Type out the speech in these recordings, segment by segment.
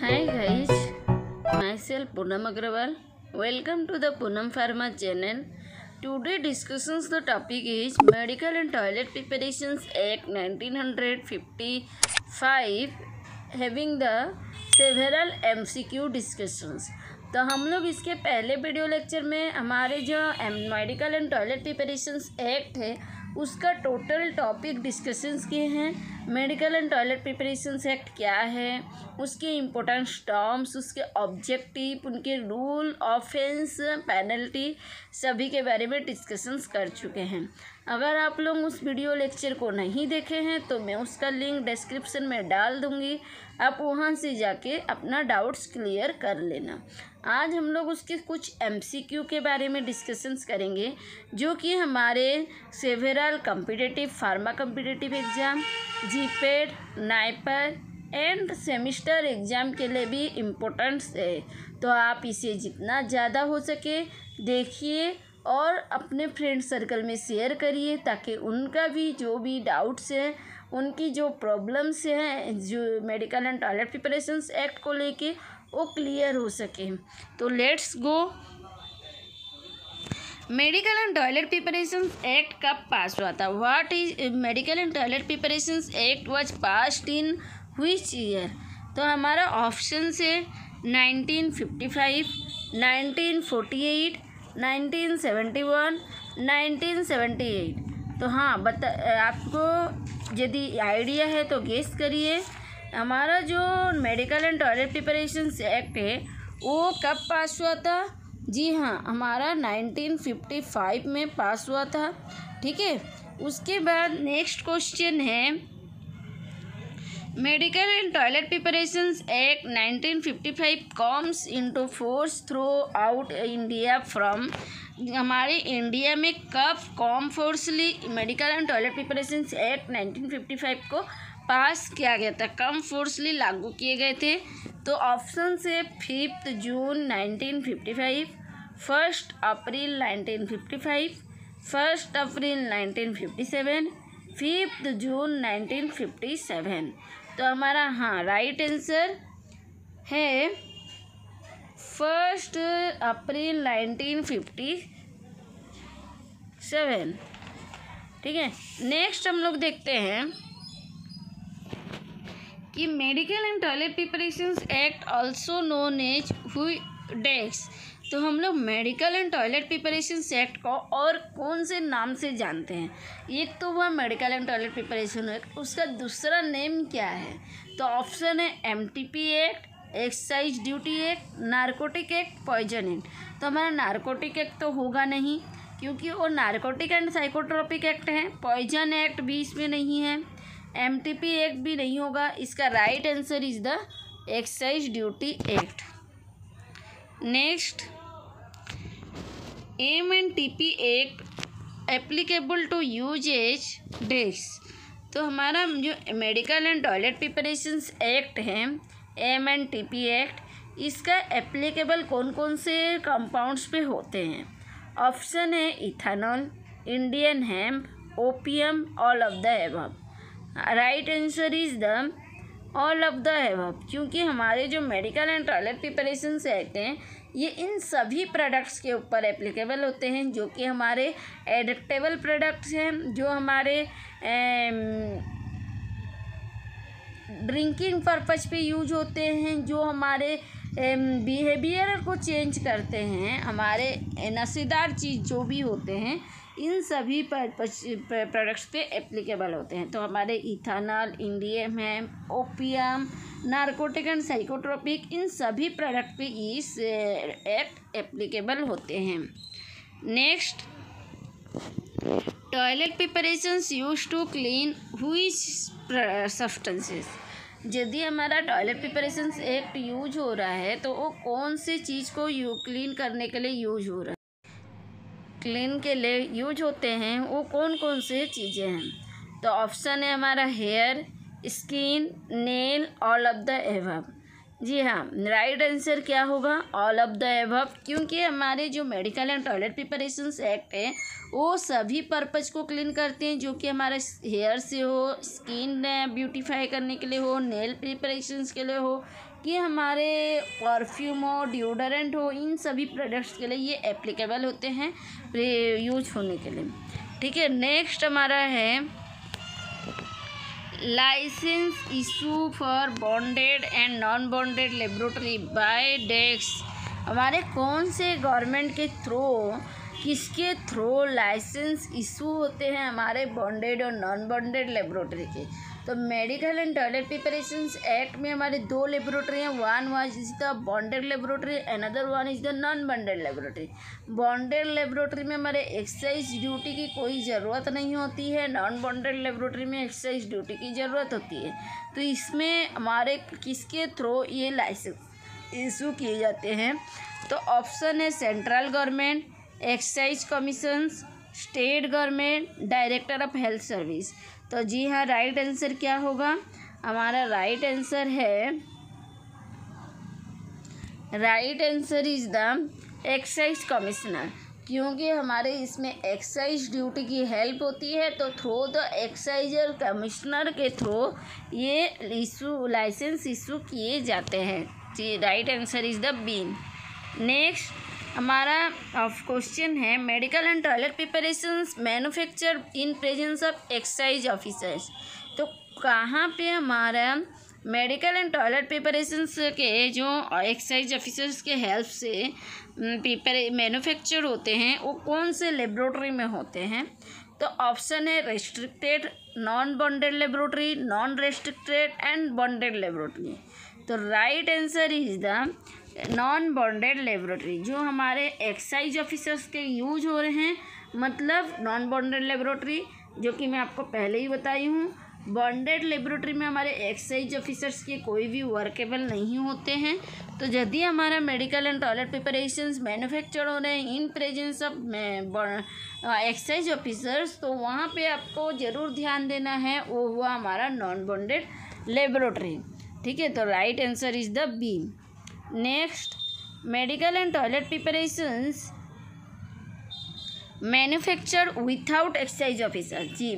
Hi guys, myself Poonam Agrawal. Welcome to the Poonam Pharma channel. Today discussions the topic is Medical and Toilet Preparations Act 1955 having the several MCQ discussions. तो हम लोग इसके पहले video lecture में हमारे जो medical and toilet preparations act है उसका टोटल टॉपिक डिस्कशंस किए हैं। Medical and toilet preparations act क्या है, उसके इम्पोर्टेंट टर्म्स, उसके ऑब्जेक्टिव, उनके रूल, ऑफेंस, पेनल्टी सभी के बारे में डिस्कशंस कर चुके हैं। अगर आप लोग उस वीडियो लेक्चर को नहीं देखे हैं तो मैं उसका लिंक डिस्क्रिप्शन में डाल दूँगी, आप वहाँ से जाके अपना डाउट्स क्लियर कर लेना। आज हम लोग उसके कुछ MCQ के बारे में डिस्कशंस करेंगे जो कि हमारे several competitive pharma competitive exam, GPAT, NIPER and semester exam के लिए भी इम्पोर्टेंट्स है। तो आप इसे जितना ज़्यादा हो सके देखिए और अपने फ्रेंड सर्कल में शेयर करिए ताकि उनका भी जो भी डाउट्स हैं, उनकी जो प्रॉब्लम्स हैं जो medical and toilet preparations act को लेके वो क्लियर हो सके। तो let's go. Medical and toilet preparations act कब पास हुआ था? What is medical and toilet preparations act was passed in which year? तो हमारा ऑप्शन है 1955, 1948, 1971, 1978। तो हाँ आपको यदि आइडिया है तो गेस करिए हमारा जो medical and toilet preparations act है वो कब पास हुआ था। जी हाँ, हमारा 1955 में पास हुआ था। ठीक है, उसके बाद नेक्स्ट क्वेश्चन है medical and toilet preparations act 1955 comes into force throughout India from. हमारे इंडिया में कब कॉम फोर्सली medical and toilet preparations act 1955 को पास किया गया था, कम फोर्सली लागू किए गए थे? तो ऑप्शन से 5 जून 1955, 1 अप्रैल 1955, 1 अप्रैल 1957, 5 जून 1957। तो हमारा हाँ राइट आंसर है 1 अप्रैल 1957। ठीक है, नेक्स्ट हम लोग देखते हैं कि medical and toilet preparations act also known as डेक्स। तो हम लोग medical and toilet preparations act को और कौन से नाम से जानते हैं? एक तो हुआ medical and toilet preparation act, उसका दूसरा नेम क्या है? तो ऑप्शन है MTP act, excise duty act, narcotic act, poison act. तो हमारा नारकोटिक एक्ट तो होगा नहीं क्योंकि वो नारकोटिक एंड साइकोट्रोपिक एक्ट है। पॉइजन एक्ट भी इसमें नहीं है, MTP एक्ट भी नहीं होगा। इसका right answer is the excise duty act. Next, MNTP act applicable to usages डेक्स। तो हमारा जो medical and toilet preparations act है MNTP एक्ट, इसका एप्लीकेबल कौन कौन से कंपाउंड्स पे होते हैं? ऑप्शन है ethanol, Indian hemp, opium, all of the above. Right answer is the all of the above, क्योंकि हमारे जो medical and toilet preparations act हैं ये इन सभी प्रोडक्ट्स के ऊपर एप्लीकेबल होते हैं जो कि हमारे एडिक्टेबल प्रोडक्ट्स हैं, जो हमारे ड्रिंकिंग पर्पज पे यूज होते हैं, जो हमारे बिहेवियर को चेंज करते हैं, हमारे नशेदार चीज़ जो भी होते हैं इन सभी प्रोडक्ट्स पे एप्लीकेबल होते हैं। तो हमारे ethanol, Indian hemp, opium, narcotic and psychotropic, इन सभी प्रोडक्ट पे इस एक्ट एप्लीकेबल होते हैं। Next, toilet preparations used to clean which substances. यदि हमारा टॉयलेट प्रिपरेशंस एक्ट यूज हो रहा है तो वो कौन सी चीज़ को क्लीन करने के लिए यूज हो रहा है? क्लीन के लिए यूज होते हैं वो कौन कौन से चीज़ें हैं? तो ऑप्शन है हमारा hair, skin, nail, all of the above. जी हाँ, राइट आंसर क्या होगा? ऑल ऑफ द एबव, क्योंकि हमारे जो medical and toilet preparations act है वो सभी पर्पज़ को क्लीन करते हैं, जो कि हमारे हेयर से हो, स्किन ब्यूटीफाई करने के लिए हो, नेल प्रिपरेशंस के लिए हो, कि हमारे परफ्यूम हो, डिओडोरेंट हो, इन सभी प्रोडक्ट्स के लिए ये एप्लीकेबल होते हैं यूज होने के लिए। ठीक है, नेक्स्ट हमारा है license issue for bonded and non bonded laboratory by डेक्स। हमारे कौन से गवर्नमेंट के थ्रू, किसके थ्रू लाइसेंस इशू होते हैं हमारे बॉन्डेड और नॉन बॉन्डेड लेबोरेटरी के? तो medical and toilet preparations act में हमारे 2 लेबोरेटरी हैं। One was is the bonded laboratory, another one is the non bonded laboratory. Bonded laboratory में हमारे एक्साइज ड्यूटी की कोई ज़रूरत नहीं होती है, नॉन बॉन्डेड लेबोरेटरी में एक्साइज ड्यूटी की ज़रूरत होती है। तो इसमें हमारे किसके थ्रू ये लाइसेंस इशू किए जाते हैं? तो ऑप्शन है central government, excise commissions, state government, director of health service. तो जी हाँ, राइट आंसर क्या होगा? हमारा right answer is the excise commissioner, क्योंकि हमारे इसमें एक्साइज ड्यूटी की हेल्प होती है। तो थ्रू द एक्साइजर कमिश्नर के थ्रू ये लाइसेंस इशू किए जाते हैं। जी, right answer is the B. Next हमारा क्वेश्चन है medical and toilet preparations manufacture in presence of excise officers. तो कहाँ पे हमारा मेडिकल एंड टॉयलेट प्रिपरेशंस के जो एक्साइज ऑफिसर्स के हेल्प से मैन्युफैक्चर होते हैं वो कौन से लेबोरेटरी में होते हैं? तो ऑप्शन है restricted, non bonded laboratory, non restricted and bonded laboratory. तो right answer is the non bonded laboratory. जो हमारे एक्साइज ऑफिसर्स के यूज हो रहे हैं, मतलब नॉन बॉन्डेड लेबोरेटरी, जो कि मैं आपको पहले ही बताई हूँ। बॉन्डेड लेबोरेटरी में हमारे एक्साइज ऑफिसर्स के कोई भी वर्केबल नहीं होते हैं। तो यदि हमारा medical and toilet preparations manufacture हो रहे हैं इन प्रेजेंस ऑफ एक्साइज ऑफिसर्स, तो वहाँ पे आपको ज़रूर ध्यान देना है, वो हुआ हमारा नॉन बॉन्डेड लेबोरेटरी। ठीक है, तो right answer is the B. Next, medical and toilet preparations manufacture without excise officer. जी,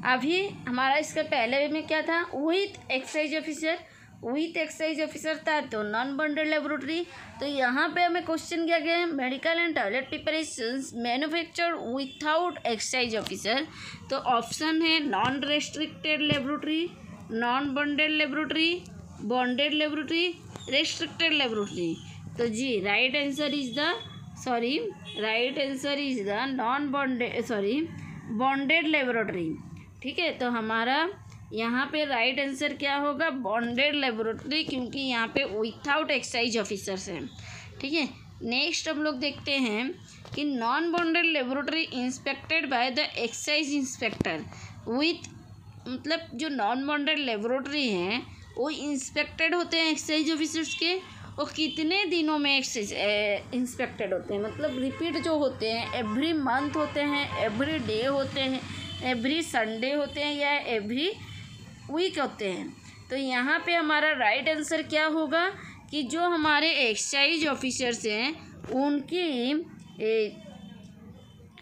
अभी हमारा इसके पहले में क्या था? With excise officer. With excise officer था तो नॉन बॉन्डेड लेबोरेटरी। तो यहाँ पे हमें क्वेश्चन क्या गया है? Medical and toilet preparations manufacture without excise officer. तो ऑप्शन है non restricted laboratory, non bonded laboratory, bonded laboratory, restricted laboratory. तो जी, right answer is the non bonded bonded laboratory. ठीक है, तो हमारा यहाँ पे राइट आंसर क्या होगा? बॉन्डेड लेबोरेटरी, क्योंकि यहाँ पे विथआउट एक्साइज ऑफिसर्स हैं। ठीक है, नेक्स्ट हम लोग देखते हैं कि non bonded laboratory inspected by the excise inspector with, मतलब जो नॉन बॉन्डेड लेबोरेटरी हैं वो इंस्पेक्टेड होते हैं एक्साइज ऑफिसर्स के। और कितने दिनों में इंस्पेक्टेड होते हैं? मतलब रिपीट जो होते हैं, एवरी मंथ होते हैं, एवरी डे होते हैं, एवरी संडे होते हैं, या एवरी वीक होते हैं। तो यहाँ पे हमारा राइट आंसर क्या होगा कि जो हमारे एक्साइज ऑफिसर्स हैं उनकी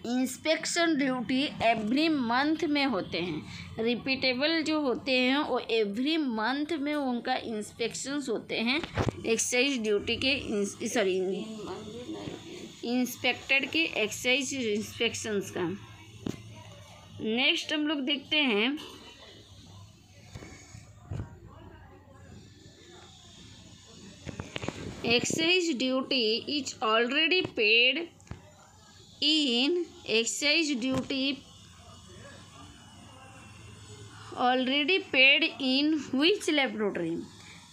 इंस्पेक्शन ड्यूटी एवरी मंथ में होते हैं। रिपीटेबल जो होते हैं वो एवरी मंथ में उनका इंस्पेक्शंस होते हैं एक्साइज ड्यूटी के, इंस्पेक्टेड के एक्साइज इंस्पेक्शंस का। नेक्स्ट हम लोग देखते हैं excise duty is already paid in excise duty already paid in which laboratory.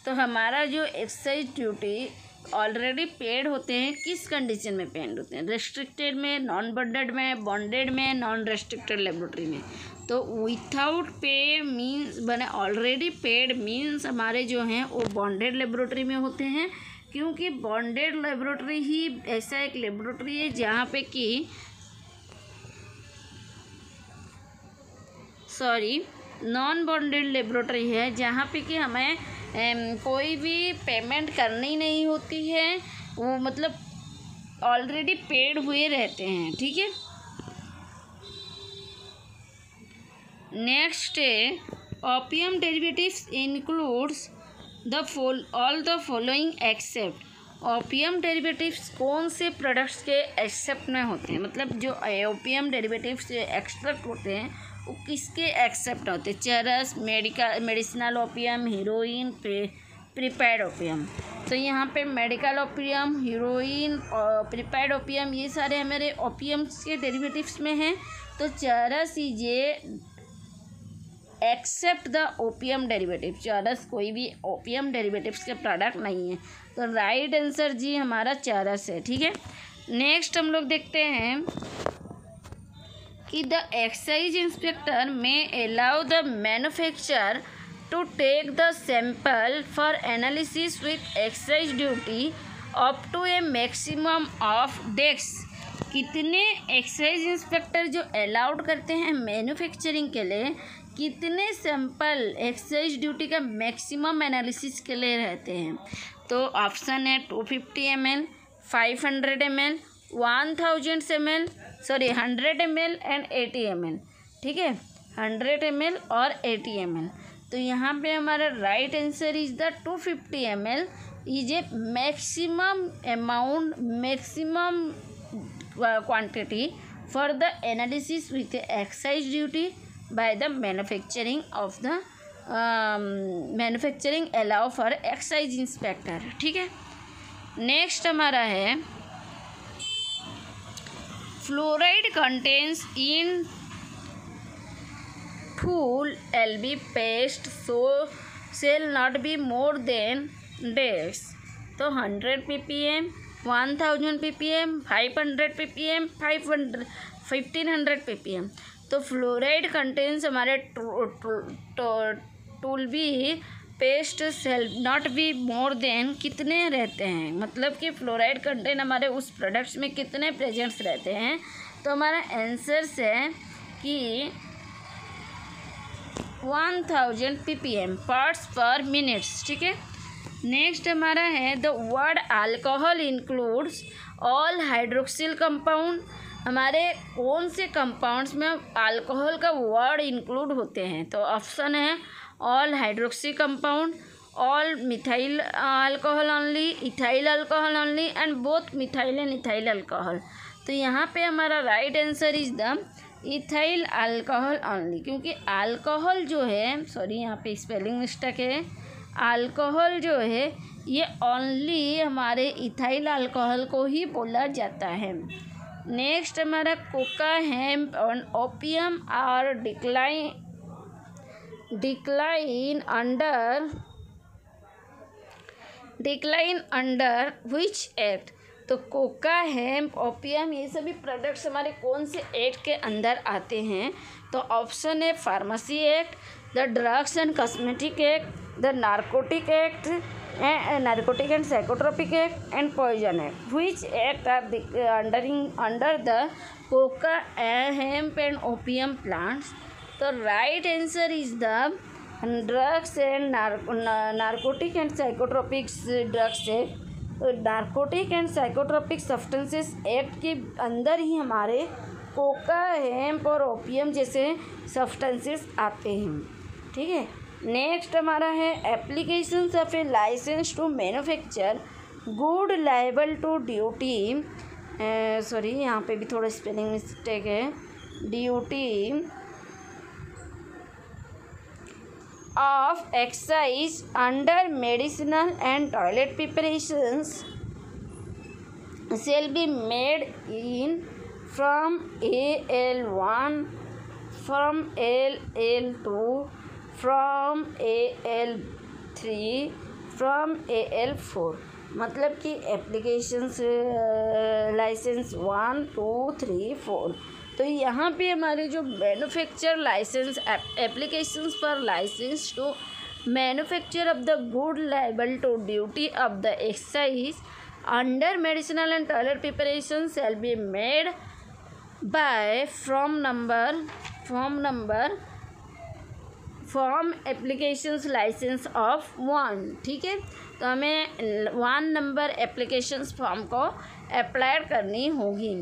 तो हमारा जो एक्साइज ड्यूटी ऑलरेडी पेड होते हैं किस कंडीशन में पेड होते हैं? रेस्ट्रिक्टेड में, नॉन बॉन्डेड में, बॉन्डेड में, नॉन रेस्ट्रिक्टेड लेबोरेटरी में। तो विथआउट पे मीन्स बने ऑलरेडी पेड मीन्स हमारे जो हैं वो बॉन्डेड लेबोरेटरी में होते हैं, क्योंकि बॉन्डेड लेबोरेटरी ही ऐसा एक लेबोरेटरी है जहाँ पे कि नॉन बॉन्डेड लेबोरेटरी है जहाँ पे कि हमें कोई भी पेमेंट करनी नहीं होती है, वो मतलब ऑलरेडी पेड हुए रहते हैं। ठीक है, नेक्स्ट है opium derivatives includes all the following except. Opium derivatives कौन से प्रोडक्ट्स के एक्सेप्ट में होते हैं, मतलब जो ओपियम डेरिवेटिव्स एक्सट्रैक्ट होते हैं वो किसके एक्सेप्ट होते हैं? चरस, medicinal opium, heroine, prepared opium. तो यहाँ पे मेडिकल ओपियम, हीरोइन और प्रिपेयर्ड ओपियम ये सारे हमारे ओपियम्स के डेरिवेटिव्स में हैं। तो चरस is except the opium derivative. चरस कोई भी ओपियम डेरिवेटिव्स के प्रोडक्ट नहीं है। तो राइट आंसर जी हमारा चरस है। ठीक है, नेक्स्ट हम लोग देखते हैं कि the excise inspector may allow the manufacturer to take the sample for analysis with excise duty up to a maximum of days. कितने एक्साइज इंस्पेक्टर जो अलाउड करते हैं मैन्युफैक्चरिंग के लिए, कितने सैंपल एक्साइज ड्यूटी का मैक्सिमम एनालिसिस के लिए रहते हैं? तो ऑप्शन है 250 ml, 500 ml, 1000 ml, 100 ml and 80 ml। ठीक है, 100 ml और 80 ml। तो यहाँ पे हमारा right answer is the 250 ml is a maximum amount, maximum quantity for the analysis with excise duty by the manufacturing allow for excise inspector। ठीक है, next हमारा है fluoride contents in full LB paste so sell not be more than days. तो 100 ppm, 1000 ppm, 500 ppm, 1500 ppm। तो fluoride contents हमारे tool be paste sell not be more than कितने रहते हैं, मतलब कि फ्लोराइड कंटेंट हमारे उस प्रोडक्ट्स में कितने प्रेजेंट्स रहते हैं। तो हमारा आंसर है कि 1000 ppm पार्ट्स पर मिनट्स। ठीक है, नेक्स्ट हमारा है the word alcohol includes all hydroxyl compound. हमारे कौन से कंपाउंड्स में अल्कोहल का वर्ड इंक्लूड होते हैं? तो ऑप्शन है all hydroxy compound, all methyl alcohol only, ethyl alcohol only and both methyl and ethyl alcohol. तो यहाँ पे हमारा right answer is the ethyl alcohol only, क्योंकि अल्कोहल जो है, सॉरी यहाँ पे स्पेलिंग मिस्टेक है, अल्कोहल जो है ये ओनली हमारे इथाइल अल्कोहल को ही बोला जाता है। नेक्स्ट हमारा कोका, हेम्प और opium are decline under which act. तो कोका, हेम्प, ओपियम ये सभी प्रोडक्ट्स हमारे कौन से एक्ट के अंदर आते हैं? तो ऑप्शन है pharmacy act, the drugs and cosmetic act, the narcotic act, narcotic and psychotropic act and poison act। which act are under the coca, hemp and opium plants? तो right answer is the drugs and narcotic and psychotropic drugs act। तो narcotic and psychotropic substances act के अंदर ही हमारे coca, hemp और opium जैसे substances आते हैं। ठीक है, नेक्स्ट हमारा है applications of a licence to manufacture good liable to duty, sorry यहाँ पे भी थोड़ा स्पेलिंग मिस्टेक है, duty of excise under medicinal and toilet preparations shall be made in from AL1, from AL2, from AL3, from AL4। मतलब कि applications licence 1, 2, 3, 4। तो यहाँ पे हमारे जो manufacture licence applications for licence to manufacture of the good liable to duty of the excise under medicinal and toilet preparation shall be made by form applications licence of 1। ठीक है, तो हमें 1 number applications form को apply करनी होगी।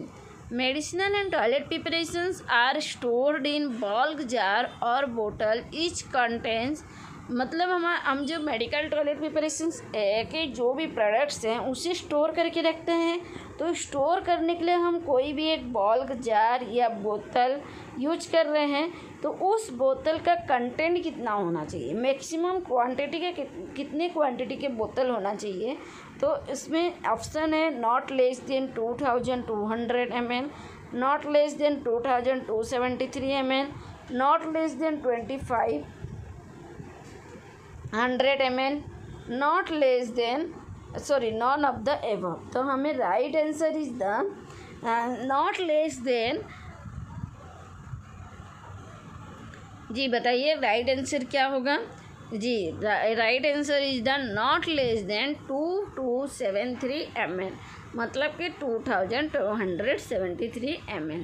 Medicinal and toilet preparations are stored in bulk jar और बोतल, each contains मतलब हम जो मेडिकल टॉयलेट प्रिपरेशंस के जो भी प्रोडक्ट्स हैं उसे स्टोर करके रखते हैं। तो स्टोर करने के लिए हम कोई भी एक बल्क जार या बोतल यूज कर रहे हैं, तो उस बोतल का कंटेंट कितना होना चाहिए, मैक्सिमम क्वांटिटी के कितने क्वांटिटी के बोतल होना चाहिए। तो इसमें ऑप्शन है not less than 2200 ml, not less than 2273 ml, not less than 2500 ml, not less than none of the above. तो हमें right answer is the not less than. जी बताइए राइट आंसर क्या होगा। जी right answer is the not less than 2273 ml, मतलब कि 2273 ml।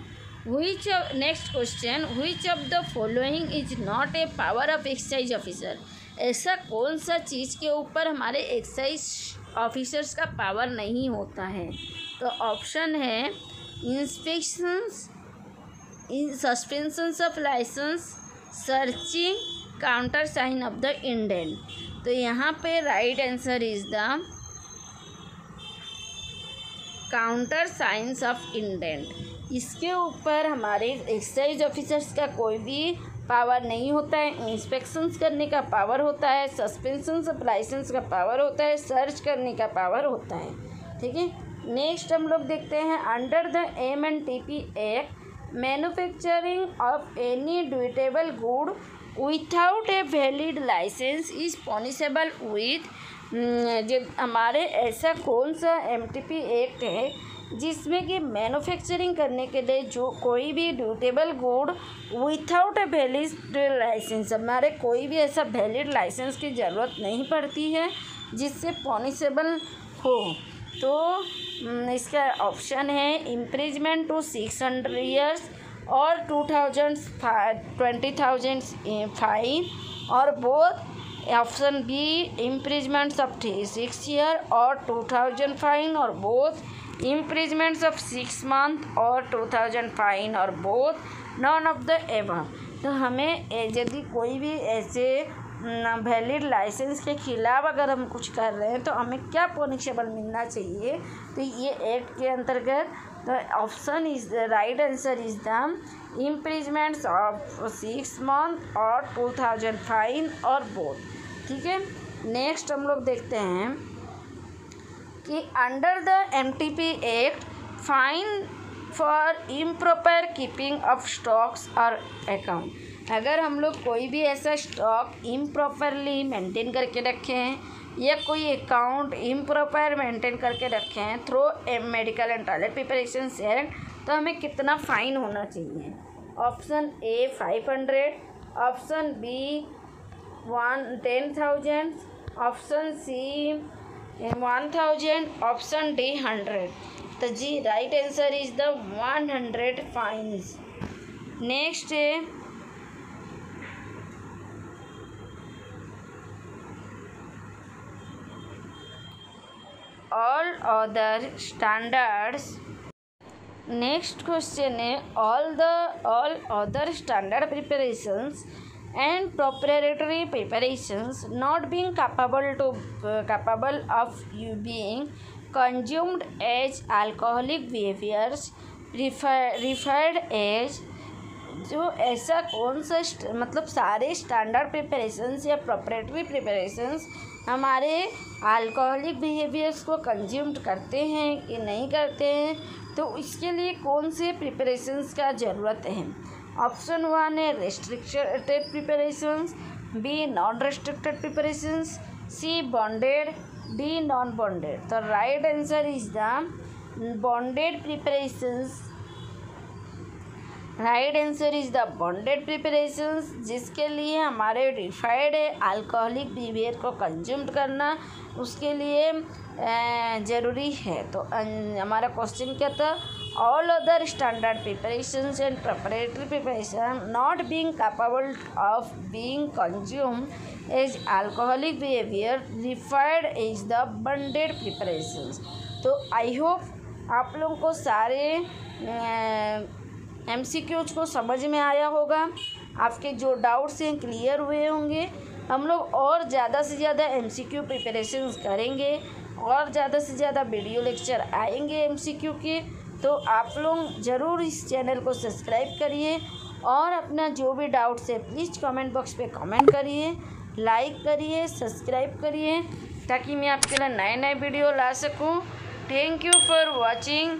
Next question, which of the following is not a power of excise officer. ऐसा कौन सा चीज़ के ऊपर हमारे एक्साइज ऑफिसर्स का पावर नहीं होता है। तो ऑप्शन है inspections, suspensions of licence, searching, counter sign of the indent. तो यहाँ पे right answer is the counter science of indent. इसके ऊपर हमारे एक्साइज ऑफिसर्स का कोई भी पावर नहीं होता है। इंस्पेक्शंस करने का पावर होता है, सस्पेंशंस ऑफ लाइसेंस का पावर होता है, सर्च करने का पावर होता है। ठीक है, नेक्स्ट हम लोग देखते हैं under the MNTP act manufacturing of any durable good without a valid licence is punishable with. जब हमारे ऐसा कौन सा एमटीपी एक्ट है जिसमें कि मैन्युफैक्चरिंग करने के लिए जो कोई भी durable good without a valid licence, हमारे कोई भी ऐसा वैलिड लाइसेंस की ज़रूरत नहीं पड़ती है जिससे पनिशेबल हो। तो इसका ऑप्शन है इम्प्रिजमेंट टू 600 years और 20,000 फाइन, और both option B imprisonments of 6 years और 2000 फाइन, और बोथ इम्प्रिजमेंट्स ऑफ 6 months और 2000 फाइन, और both non of the above. तो हमें यदि कोई भी ऐसे वैलिड लाइसेंस के खिलाफ अगर हम कुछ कर रहे हैं तो हमें क्या पनिशेबल मिलना चाहिए। तो ये एक्ट के अंतर्गत तो option is the right answer is the imprisonments of 6 months और 2000 फाइन, और बोथ। ठीक है, नेक्स्ट हम लोग देखते हैं कि under the MTP act fine for improper keeping of stocks और अकाउंट। अगर हम लोग कोई भी ऐसा स्टॉक इम्प्रॉपरली मेंटेन करके रखे हैं या कोई अकाउंट इम्प्रॉपर मेंटेन करके रखे हैं through medical and toilet preparations act, तो हमें कितना फ़ाइन होना चाहिए। Option A 500, option B 10,000, option C 1000, option D 100। तो जी right answer is the 100 fines. Next है all other standards. Next question है all other standard preparations and proprietary preparations not being capable of being consumed as alcoholic behaviors referred as। जो ऐसा कौन सा मतलब सारे स्टैंडर्ड प्रिपरेशंस या प्रोप्रेटरी preparations हमारे अल्कोहलिक बिहेवियर्स को कंज्यूम करते हैं कि नहीं करते हैं, तो इसके लिए कौन से प्रिपरेशंस का ज़रूरत है। ऑप्शन 1 है restricted preparations, B non restricted preparations, C bonded, D non bonded. तो right answer is the bonded preparations. Right answer is the bonded preparations, जिसके लिए हमारे रिफाइंड अल्कोहलिक बिहेवियर को कंज्यूम करना उसके लिए ज़रूरी है। तो हमारा क्वेश्चन क्या था, all other standard preparations and preparatory preparation not being capable of being consume as alcoholic behaviour refined as the bonded preparations. तो आई होप आप लोगों को सारे MCQs को समझ में आया होगा, आपके जो डाउट्स हैं क्लियर हुए होंगे। हम लोग और ज़्यादा से ज़्यादा MCQ प्रिपरेशंस करेंगे और ज़्यादा से ज़्यादा वीडियो लेक्चर आएंगे MCQ के। तो आप लोग ज़रूर इस चैनल को सब्सक्राइब करिए और अपना जो भी डाउट्स है प्लीज़ कमेंट बॉक्स पे कमेंट करिए, लाइक करिए, सब्सक्राइब करिए, ताकि मैं आपके लिए नए नए वीडियो ला सकूं। Thank you for watching.